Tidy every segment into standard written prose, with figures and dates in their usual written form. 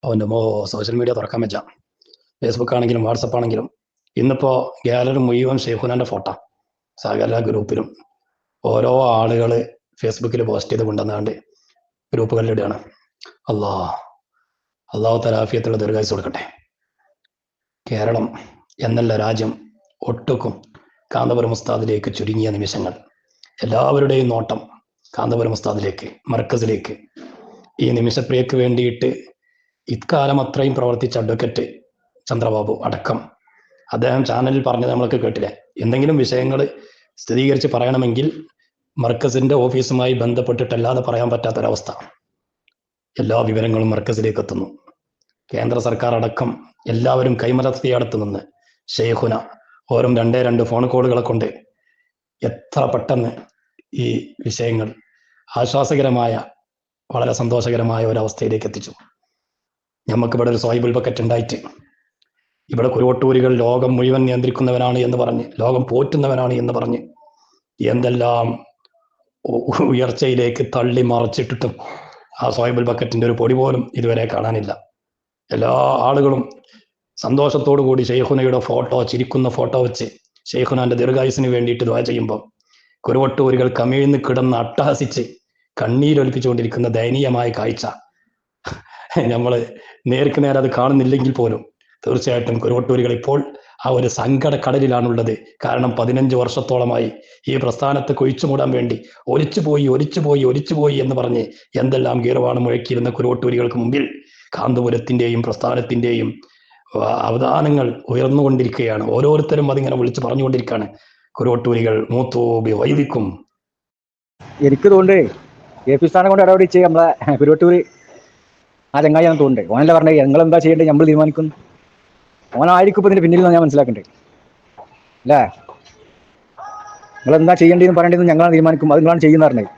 അവൻ്റെ social media തുറക്കാൻ വെച്ച ഫേസ്ബുക്ക് ആണെങ്കിലും വാട്സപ്പ് ആണെങ്കിലും ഇന്നിപ്പോൾ ഗാലറി മുഴുവൻ ഷെയ്ഖുനാൻ്റെ ഫോട്ടോ സകല ഗ്രൂപ്പിലും ഓരോ ആളുകൾ ഫേസ്ബുക്കിൽ പോസ്റ്റ് ചെയ്ത് കൊണ്ടുവന്നാണ്ട് ഗ്രൂപ്പുകളിലിടുകയാണ്. അള്ളാഹു തലാഫിയത്തുള്ള ദീർഘായുസ്സ് കൊടുക്കട്ടെ. കേരളം എന്നല്ല രാജ്യം ഒട്ടുക്കും കാന്തപുരം ഉസ്താദിലേക്ക് ചുരുങ്ങിയ നിമിഷങ്ങൾ. എല്ലാവരുടെയും നോട്ടം കാന്തപുരം ഉസ്താദിലേക്ക്, മർക്കസിലേക്ക്. ഈ നിമിഷപ്രിയക്ക് വേണ്ടിയിട്ട് ഇക്കാലം അത്രയും പ്രവർത്തിച്ച അഡ്വക്കേറ്റ് ചന്ദ്രബാബു അടക്കം അദ്ദേഹം ചാനലിൽ പറഞ്ഞത് നമ്മളൊക്കെ കേട്ടില്ലേ. എന്തെങ്കിലും വിഷയങ്ങൾ സ്ഥിരീകരിച്ച് പറയണമെങ്കിൽ മർക്കസിന്റെ ഓഫീസുമായി ബന്ധപ്പെട്ടിട്ടല്ലാതെ പറയാൻ പറ്റാത്തൊരവസ്ഥ. എല്ലാ വിവരങ്ങളും മർക്കസിലേക്ക് എത്തുന്നു. കേന്ദ്ര സർക്കാർ അടക്കം എല്ലാവരും കൈമലർത്തിയടുത്ത് നിന്ന് ഷെയ്ഖുന ഓരോ 2 ഫോൺ കോളുകളെ കൊണ്ട് എത്ര പെട്ടെന്ന് ഈ വിഷയങ്ങൾ ആശ്വാസകരമായ, വളരെ സന്തോഷകരമായ ഒരവസ്ഥയിലേക്ക് എത്തിച്ചു. നമുക്കിവിടെ ഒരു സ്വൈബിൾ ബക്കറ്റ് ഉണ്ടായിട്ട് ഇവിടെ കുരുവട്ടൂരികൾ ലോകം മുഴുവൻ നിയന്ത്രിക്കുന്നവനാണ് എന്ന് പറഞ്ഞ്, ലോകം പോറ്റുന്നവനാണ് എന്ന് പറഞ്ഞ് എന്തെല്ലാം ഉയർച്ചയിലേക്ക് തള്ളി മറിച്ചിട്ടിട്ടും ആ സ്വൈബിൾ ബക്കറ്റിന്റെ ഒരു പൊടി പോലും ഇതുവരെ കാണാനില്ല. എല്ലാ ആളുകളും സന്തോഷത്തോടു കൂടി ഷെയ്ഖുനയുടെ ഫോട്ടോ, ചിരിക്കുന്ന ഫോട്ടോ വെച്ച് ഷെയ്ഖുനാന്റെ ദീർഘായുസിന് വേണ്ടിയിട്ട് ദുആ ചെയ്യുമ്പോൾ കുരുവട്ടൂരികൾ കമിഴ്ന്ന് കിടന്ന് അട്ടഹസിച്ച് കണ്ണീരൊലിപ്പിച്ചുകൊണ്ടിരിക്കുന്ന ദയനീയമായ കാഴ്ച നമ്മൾ നേർക്ക് നേരെ അത് കാണുന്നില്ലെങ്കിൽ പോലും തീർച്ചയായിട്ടും കുരുവട്ടൂരികൾ ഇപ്പോൾ ആ ഒരു സങ്കടക്കടലിലാണുള്ളത്. കാരണം 15 വർഷത്തോളമായി ഈ പ്രസ്ഥാനത്തെ കൊഴിച്ചു മൂടാൻ വേണ്ടി ഒലിച്ചുപോയി എന്ന് പറഞ്ഞ് എന്തെല്ലാം ഗീർവാണ് മുഴക്കിയിരുന്ന കുരുവട്ടൂരികൾക്ക് മുമ്പിൽ കാന്തപുരത്തിന്റെയും പ്രസ്ഥാനത്തിന്റെയും അവദാനങ്ങൾ ഉയർന്നുകൊണ്ടിരിക്കുകയാണ്. ഓരോരുത്തരും അതിങ്ങനെ വിളിച്ചു പറഞ്ഞുകൊണ്ടിരിക്കുകയാണ്. കുരുവട്ടൂരികൾ മൂത്തോബി വൈദിക്കും. എനിക്ക് തോന്നുന്നുണ്ട് എ പി സ്ഥാനം കൊണ്ട് ഇടപെടിച്ച് നമ്മളെ കുരുവട്ടൂര് ആ ചങ്ങായിയാണെന്ന് തോന്നുന്നുണ്ട്. ഓനല്ല പറഞ്ഞത് ഞങ്ങൾ എന്താ ചെയ്യേണ്ടത് നമ്മൾ തീരുമാനിക്കുന്നു. ഓനായിരിക്കും ഇപ്പൊ ഇതിന്റെ പിന്നിൽ ഞാൻ മനസ്സിലാക്കണ്ടേ അല്ലേ? നിങ്ങൾ എന്താ ചെയ്യേണ്ടതെന്ന് പറയേണ്ടതെന്ന് ഞങ്ങളാണ് തീരുമാനിക്കും, അത് നിങ്ങളാണ് ചെയ്യുന്ന പറഞ്ഞത്.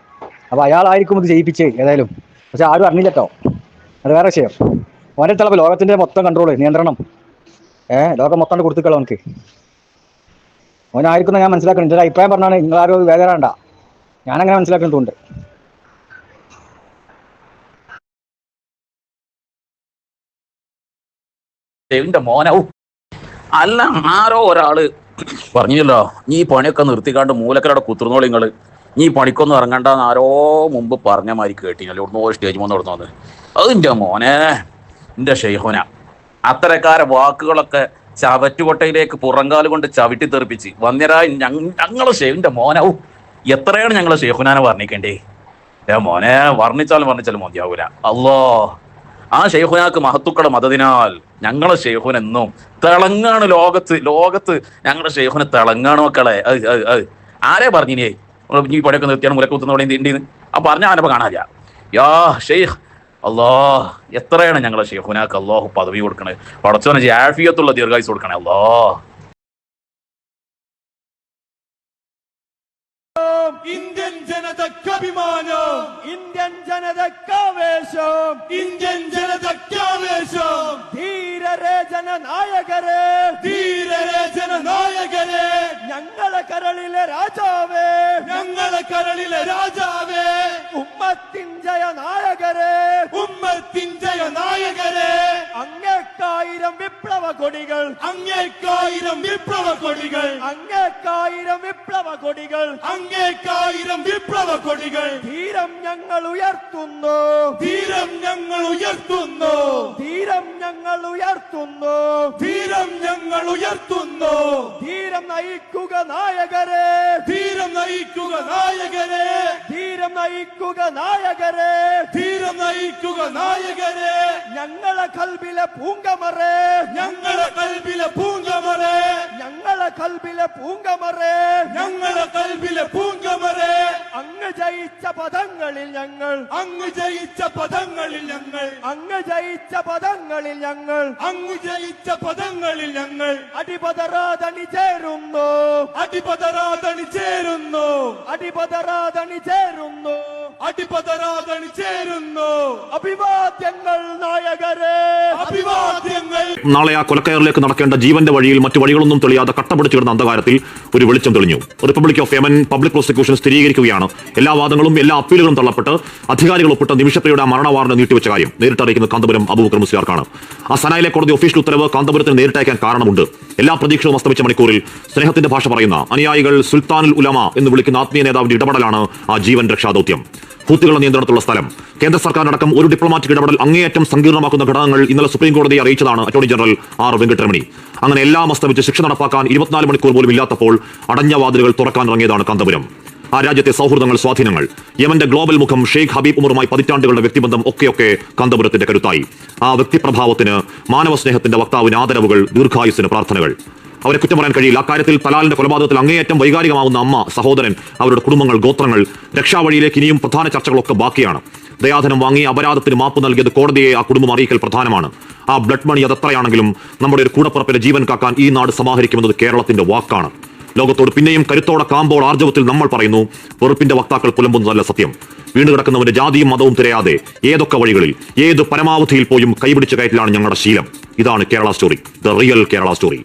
അപ്പൊ അയാളായിരിക്കും ഇത് ചെയ്യിപ്പിച്ച് ഏതായാലും. പക്ഷെ ആരും അറിഞ്ഞില്ലട്ടോ, അത് വേറെ വിഷയം. ഓൻ്റെ അടുത്തുള്ള ലോകത്തിന്റെ മൊത്തം കൺട്രോള്, നിയന്ത്രണം ലോകം മൊത്തം കൊടുത്തിക്കളോ അവനക്ക്. ഓനായിരിക്കും ഞാൻ മനസ്സിലാക്കണം. എൻ്റെ അഭിപ്രായം പറഞ്ഞാണ്, നിങ്ങളാരും വേദനാണ്ട, ഞാനങ്ങനെ മനസ്സിലാക്കുന്നുണ്ട്. എന്റെ മോനവും അല്ല, ആരോ ഒരാള് പറഞ്ഞല്ലോ, നീ പണിയൊക്കെ നിർത്തിക്കാണ്ട് മൂലക്കരയുടെ കുത്തുന്നോളി നിങ്ങള്, നീ പണിക്കൊന്നും ഇറങ്ങണ്ടെന്ന് ആരോ മുമ്പ് പറഞ്ഞ മാതിരി കേട്ടിനല്ലോ. ഇവിടുന്ന് സ്റ്റേജ് മൂന്ന് നടന്നു വന്നത്. അതിൻ്റെ മോനെ, എൻ്റെ ഷെയ്ഖുന അത്തരക്കാരെ വാക്കുകളൊക്കെ ചവറ്റുകൊട്ടയിലേക്ക് പുറങ്കാല് കൊണ്ട് ചവിട്ടി തെറിപ്പിച്ച് വന്യരായി ഞങ്ങളെ ഷെയ്ഖിൻ്റെ മോനവും എത്രയാണ് ഞങ്ങളെ ഷെയ്ഖുനാനെ വർണ്ണിക്കേണ്ടേ? മോനെ വർണ്ണിച്ചാലും മതിയാവൂല. അല്ലോ, ആ ഷെയ്ഖുനാക്ക് മഹത്തുക്കളുടെ മതത്തിനാൽ ഞങ്ങളെ ഷെയ്ഖുൻ എന്നും തിളങ്ങാണ്. ലോകത്ത് ഞങ്ങളുടെ ഷെയ്ഖുനെ തിളങ്ങാണ് മക്കളെ. ആരെ പറഞ്ഞിനേ ഈ പണിയൊക്കെ നിർത്തിയാണ് മുലക്ക് കുത്തുന്നവിടെ ഇന്ത്യന്ന് ആ പറഞ്ഞ ആനപ്പോ കാണാനില്ല. യാ ഷെയ്ഖ് അല്ലോ, എത്രയാണ് ഞങ്ങളെ ഷെയ്ഖുനാക്ക് അല്ലാഹു പദവി കൊടുക്കണേ. പടച്ചോനെ ആഫിയത്തുള്ള ദീർഘായുസ് കൊടുക്കണേ അല്ലോ. ഇന്ത്യൻ ജനതക്കഭിമാനം, ഇന്ത്യൻ ജനതക്കാവേശം, ഇന്ത്യൻ ജനതക്കാവേശം. ധീരരേ ജനനായകരെ, ധീരരേ ജനനായകരെ, ഞങ്ങളെ കരളിലെ രാജാവേ, ഞങ്ങളെ കരളിലെ രാജാവേ, ഉമ്മത്തിൻ ജയനായകരെ, ഉമ്മത്തിൻ ജയനായകരെ. അങ്ങേക്കായിരം വിപ്ലവ കൊടികൾ, അങ്ങേക്കായിരം വിപ്ലവ കൊടികൾ, അങ്ങേക്കായിരം വിപ്ലവ കൊടികൾ, അങ്ങേക്കായിരം വിപ്ലവ കൊടികൾ. ധീരം ഞങ്ങൾ ഉയർത്തുന്നു, ധീരം ഞങ്ങൾ ഉയർത്തുന്നു, ധീരം ഞങ്ങൾ ഉയർത്തുന്നു, ധീരം ഞങ്ങൾ ഉയർത്തുന്നു. ധീരം നയിക്കുക നായകരെ, ധീരം നയിക്കുക നായകരെ, ധീരം നയിക്കുക നായകരെ, ധീരം നയിക്കുക നായകരെ. ഞങ്ങളെ കൽബിലെ പൂങ്കമറേ, ഞങ്ങളെ കൽബിലെ പൂങ്കമറേ, ഞങ്ങളെ കൽബിലെ പൂങ്കമറേ, ഞങ്ങളെ കൽബിലെ പൂങ്കമറേ. അങ്ങ് ജയിച്ച പദങ്ങളിൽ ഞങ്ങൾ, അങ്ങ് ജയിച്ച പദങ്ങളിൽ ഞങ്ങൾ, അങ്ങ് ജയിച്ച പദങ്ങളിൽ ഞങ്ങൾ, അങ്ങ് ജയിച്ച പദങ്ങളിൽ ഞങ്ങൾ അടിപതറാതണി ചേരുന്നു, അടിപതറാതണി ചേരുന്നു, അടിപതറാതണി ചേരുന്നു, അടിപതറാതണി ചേരുന്നു. അഭിവാദ്യങ്ങൾ നായകരെ, അഭിവാദ്യങ്ങൾ. നാളെ ആ കൊലക്കയറിലേക്ക് നടക്കേണ്ട ജീവന്റെ വഴിയിൽ മറ്റു വഴികളൊന്നും തെളിയാതെ കട്ടപിടിച്ചു കിടന്ന അന്ധകാരത്തിൽ ഒരു വെളിച്ചം തെളിഞ്ഞു. Republic of Yemen public prosecution സ്ഥിരീകരിക്കുകയാണ് എല്ലാ വാദങ്ങളും എല്ലാ അപ്പീലുകളും തള്ളപ്പെട്ട് അധികാരികൾ ഒപ്പിട്ട നിമിഷപ്രിയയുടെ മരണ വാറന്റ് നീട്ടിവെച്ച കാര്യം. നേരിട്ട് അറിയിക്കുന്നത് കാന്തപുരം അബൂബക്കർ മുസ്ലിയാർക്കാണ്. ആ സനായിലെ കോടതി ഒഫീഷ്യൽ ഉത്തരവ് കാന്തപുരത്തിന് നേരിട്ടയക്കാൻ കാരണമുണ്ട്. എല്ലാ പ്രതീക്ഷകളും അസ്തമിച്ച മണിക്കൂറിൽ സ്നേഹത്തിന്റെ ഭാഷ പറയുന്ന അനുയായികൾ സുൽത്താനുൽ ഉലമ എന്ന് വിളിക്കുന്ന ആത്മീയ നേതാവിന്റെ ഇടപെടലാണ് ആ ജീവൻ രക്ഷാദൌത്യം. ഹൂത്തികളുടെ നിയന്ത്രണത്തിലുള്ള സ്ഥലം. കേന്ദ്ര സർക്കാരിനടക്കം ഒരു ഡിപ്ലോമാറ്റിക് ഇടപെടൽ അങ്ങേയറ്റം സങ്കീർണമാക്കുന്ന ഘടകങ്ങൾ ഇന്നലെ സുപ്രീം കോടതിയെ അറിയിച്ചതാണ് അറ്റോർണി ജനറൽ ആർ വെങ്കട്ടരമണി. അങ്ങനെ എല്ലാം അസ്തമിച്ച് ശിക്ഷ നടപ്പാക്കാൻ 24 മണിക്കൂർ പോലും ഇല്ലാത്തപ്പോൾ അടഞ്ഞ വാതിലുകൾ തുറക്കാനിറങ്ങിയതാണ് കാന്തപുരം. ആ രാജ്യത്തെ സൗഹൃദങ്ങൾ, സ്വാധീനങ്ങൾ, യമന്റെ ഗ്ലോബൽ മുഖം ഷെയ്ഖ് ഹബീബ് ഉമറുമായി പതിറ്റാണ്ടുകളുടെ വ്യക്തിബന്ധം ഒക്കെയൊക്കെ കാന്തപുരത്തിന്റെ കരുത്തായി. ആ വ്യക്തിപ്രഭാവത്തിന്, മാനവ സ്നേഹത്തിന്റെ വക്താവിന് ആദരവുകൾ, ദീർഘായുസിന് പ്രാർത്ഥനകൾ. അവരെ കുറ്റം പറയാൻ കഴിയില്ല. അക്കാര്യത്തിൽ തലാലിന്റെ കൊലപാതകത്തിൽ അങ്ങേയറ്റം വൈകാരികമാവുന്ന അമ്മ, സഹോദരൻ, അവരുടെ കുടുംബങ്ങൾ, ഗോത്രങ്ങൾ, രക്ഷാവഴിയിലേക്ക് ഇനിയും പ്രധാന ചർച്ചകളൊക്കെ ബാക്കിയാണ്. ദയാധനം വാങ്ങി അപരാധത്തിന് മാപ്പ് നൽകിയത് കോടതിയെ ആ കുടുംബം അറിയിക്കൽ പ്രധാനമാണ്. ആ ബ്ലഡ് മണി അതെത്രയാണെങ്കിലും നമ്മുടെ ഒരു കൂടപ്പുറപ്പിന്റെ ജീവൻ കാക്കാൻ ഈ നാട് സമാഹരിക്കുമെന്നത് കേരളത്തിന്റെ വാക്കാണ്. ലോകത്തോട് പിന്നെയും കരുത്തോടെ കാമ്പോൾ ആർജവത്തിൽ നമ്മൾ പറയുന്നു, വെറുപ്പിന്റെ വക്താക്കൾ പുലമ്പുന്നതല്ല സത്യം. വീണ്ടുകിടക്കുന്നവന്റെ ജാതിയും മതവും തിരയാതെ ഏതൊക്കെ വഴികളിൽ ഏത് പരമാവധിയിൽ പോയും കൈപിടിച്ച കയറ്റിലാണ് ഞങ്ങളുടെ ശീലം. ഇതാണ് Kerala story, the real Kerala story.